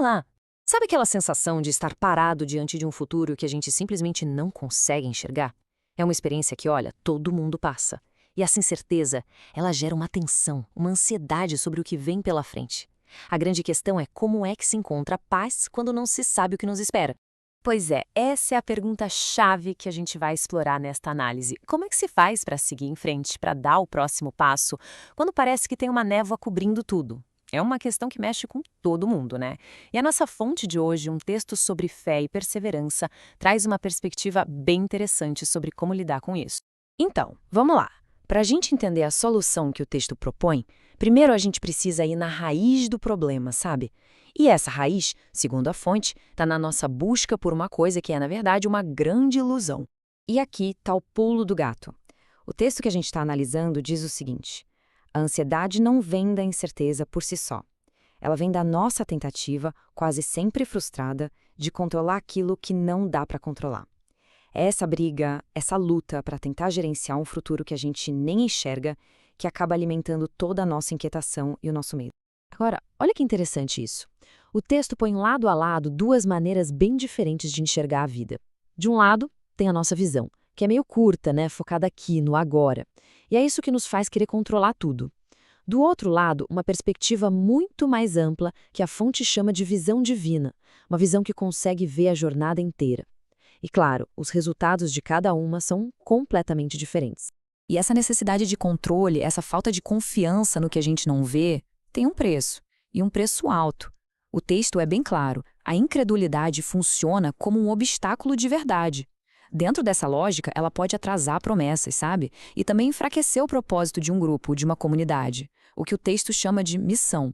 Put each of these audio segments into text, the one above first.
lá. Sabe aquela sensação de estar parado diante de um futuro que a gente simplesmente não consegue enxergar? É uma experiência que, olha, todo mundo passa. E essa incerteza, ela gera uma tensão, uma ansiedade sobre o que vem pela frente. A grande questão é como é que se encontra a paz quando não se sabe o que nos espera. Pois é, essa é a pergunta-chave que a gente vai explorar nesta análise. Como é que se faz para seguir em frente, para dar o próximo passo, quando parece que tem uma névoa cobrindo tudo? É uma questão que mexe com todo mundo, né? E a nossa fonte de hoje, um texto sobre fé e perseverança, traz uma perspectiva bem interessante sobre como lidar com isso. Então, vamos lá. Para a gente entender a solução que o texto propõe, primeiro a gente precisa ir na raiz do problema, sabe? E essa raiz, segundo a fonte, está na nossa busca por uma coisa que é, na verdade, uma grande ilusão. E aqui está o pulo do gato. O texto que a gente está analisando diz o seguinte: a ansiedade não vem da incerteza por si só. Ela vem da nossa tentativa, quase sempre frustrada, de controlar aquilo que não dá para controlar. É essa briga, essa luta para tentar gerenciar um futuro que a gente nem enxerga, que acaba alimentando toda a nossa inquietação e o nosso medo. Agora, olha que interessante isso. O texto põe lado a lado duas maneiras bem diferentes de enxergar a vida. De um lado, tem a nossa visão, que é meio curta, né, focada aqui, no agora. E é isso que nos faz querer controlar tudo. Do outro lado, uma perspectiva muito mais ampla, que a fonte chama de visão divina, uma visão que consegue ver a jornada inteira. E claro, os resultados de cada uma são completamente diferentes. E essa necessidade de controle, essa falta de confiança no que a gente não vê, tem um preço, e um preço alto. O texto é bem claro, a incredulidade funciona como um obstáculo de verdade. Dentro dessa lógica, ela pode atrasar promessas, sabe? E também enfraquecer o propósito de um grupo, de uma comunidade, o que o texto chama de missão.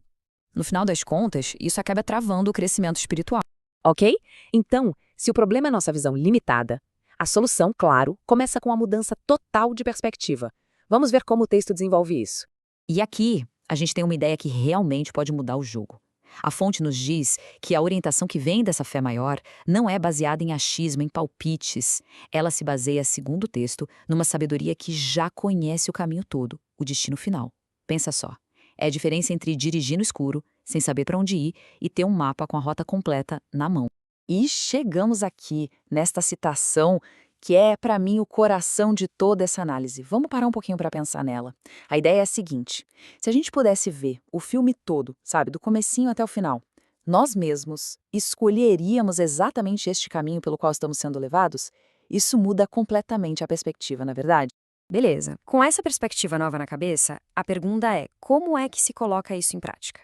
No final das contas, isso acaba travando o crescimento espiritual. Ok? Então, se o problema é nossa visão limitada, a solução, claro, começa com a mudança total de perspectiva. Vamos ver como o texto desenvolve isso. E aqui, a gente tem uma ideia que realmente pode mudar o jogo. A fonte nos diz que a orientação que vem dessa fé maior não é baseada em achismo, em palpites. Ela se baseia, segundo o texto, numa sabedoria que já conhece o caminho todo, o destino final. Pensa só. É a diferença entre dirigir no escuro, sem saber para onde ir, e ter um mapa com a rota completa na mão. E chegamos aqui, nesta citação, que é, para mim, o coração de toda essa análise. Vamos parar um pouquinho para pensar nela. A ideia é a seguinte: se a gente pudesse ver o filme todo, sabe, do comecinho até o final, nós mesmos escolheríamos exatamente este caminho pelo qual estamos sendo levados? Isso muda completamente a perspectiva, na verdade? Beleza. Com essa perspectiva nova na cabeça, a pergunta é: como é que se coloca isso em prática?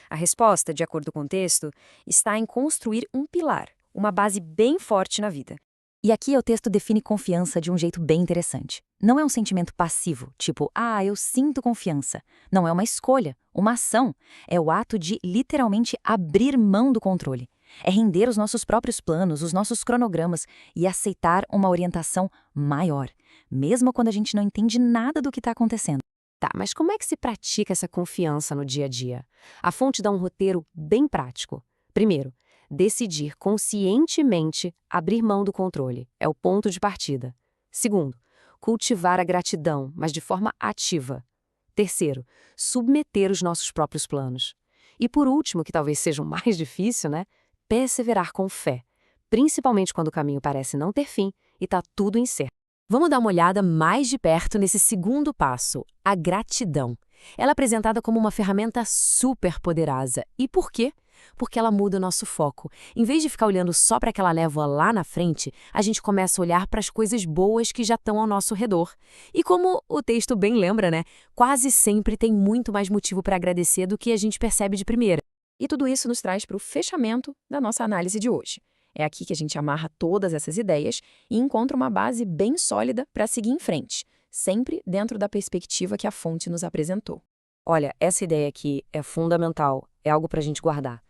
A resposta, de acordo com o texto, está em construir um pilar, uma base bem forte na vida. E aqui o texto define confiança de um jeito bem interessante. Não é um sentimento passivo, tipo, eu sinto confiança. Não é uma escolha, uma ação. É o ato de literalmente abrir mão do controle. É render os nossos próprios planos, os nossos cronogramas e aceitar uma orientação maior, mesmo quando a gente não entende nada do que está acontecendo. Tá, mas como é que se pratica essa confiança no dia a dia? A fonte dá um roteiro bem prático. Primeiro, decidir conscientemente abrir mão do controle. É o ponto de partida. Segundo, cultivar a gratidão, mas de forma ativa. Terceiro, submeter os nossos próprios planos. E por último, que talvez seja o mais difícil, né? Perseverar com fé, principalmente quando o caminho parece não ter fim e está tudo incerto. Vamos dar uma olhada mais de perto nesse segundo passo, a gratidão. Ela é apresentada como uma ferramenta super poderosa. E por quê? Porque ela muda o nosso foco. Em vez de ficar olhando só para aquela névoa lá na frente, a gente começa a olhar para as coisas boas que já estão ao nosso redor. E como o texto bem lembra, né? Quase sempre tem muito mais motivo para agradecer do que a gente percebe de primeira. E tudo isso nos traz para o fechamento da nossa análise de hoje. É aqui que a gente amarra todas essas ideias e encontra uma base bem sólida para seguir em frente, sempre dentro da perspectiva que a fonte nos apresentou. Olha, essa ideia aqui é fundamental, é algo para a gente guardar.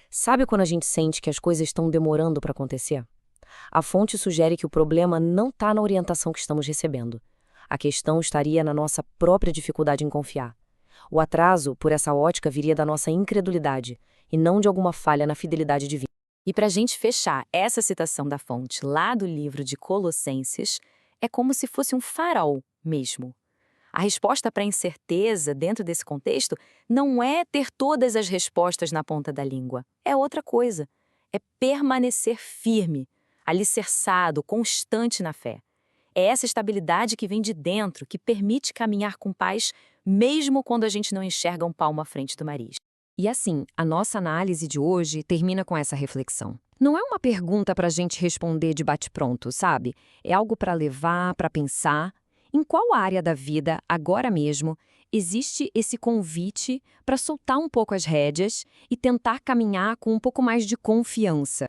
Sabe quando a gente sente que as coisas estão demorando para acontecer? A fonte sugere que o problema não está na orientação que estamos recebendo. A questão estaria na nossa própria dificuldade em confiar. O atraso, por essa ótica, viria da nossa incredulidade e não de alguma falha na fidelidade divina. E para a gente fechar essa citação da fonte lá do livro de Colossenses, é como se fosse um farol mesmo. A resposta para a incerteza, dentro desse contexto, não é ter todas as respostas na ponta da língua. É outra coisa. É permanecer firme, alicerçado, constante na fé. É essa estabilidade que vem de dentro, que permite caminhar com paz, mesmo quando a gente não enxerga um palmo à frente do nariz. E assim, a nossa análise de hoje termina com essa reflexão. Não é uma pergunta para a gente responder de bate-pronto, sabe? É algo para levar, para pensar. Em qual área da vida, agora mesmo, existe esse convite para soltar um pouco as rédeas e tentar caminhar com um pouco mais de confiança?